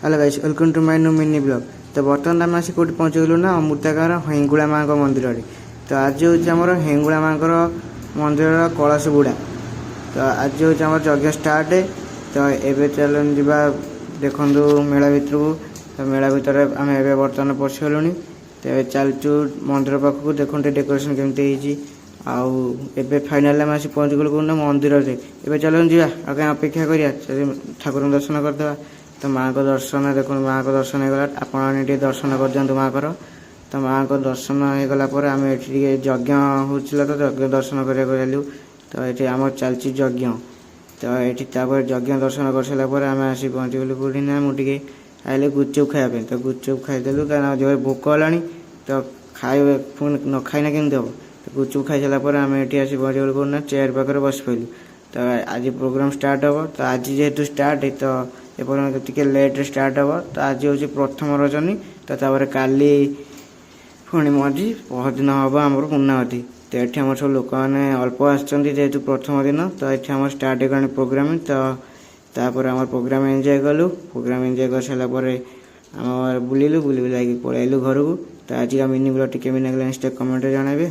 Hello guys welcome to my new mini blog. तो बर्तमान आम आसी कौटी पहुँचगलु ना अमृतागार हेंगुला माँ मंदिर। तो आज हूँ हेंगुला माँ मंदिर कलश बुड़ा। तो आज हूँ यज्ञ स्टार्ट। तो एबे चलन जा देखु मेला भितर को। तो मेला भितर आम ए बर्तमान पशिगलु। तो चलचु मंदिर पाखक देखो डेकोरेशन केमती आबे फाइनाल आम आसी पहुँचगलु कौन मंदिर से। एबे चलन जा कहीं अपेक्षा करिया ठाकुर दर्शन करदे। तो माँ को दर्शन देखो माँ को दर्शन होगा आप दर्शन कर दिखाँ माँ को। तो माँ को दर्शन होगला आम ये यज्ञ होता तो यज्ञ दर्शन करूँ। तो ये आम चलती यज्ञ। तो ये यज्ञ दर्शन कर सारापर आम आसी पहुँचगलु कौटी ना मुझे आइले गुपचुप खायापे। तो गुपचुप खाईदेलु क्या जो भोक होगा। तो खाए पुणी न खाइना केमती हम। तो गुपचुप खाई सारापर आम ये आसी पहुँचगलु कौन चेयर पाखे बस पड़ू। तो आज प्रोग्राम स्टार्ट हम। तो आज जेहेतु स्टार्ट तो एपर्तन लेट स्टार्ट हम। तो आज हूँ प्रथम रजनी। तो काली पुणी मझी पहरदिन हम आम पूर्णावती। तो ये आम सब लोक मैंने अल्प आसतु प्रथम दिन। तो ये आम स्टार्ट हो प्रोग्राम। तो तापर आम प्रोग्राम एंजॉय कलु। प्रोग्राम एंजॉय कर सारापर आम बुलिलु बुला पलैलु घर को। तो आज का मिनी ब्लॉग टी कमेंट जनइबे।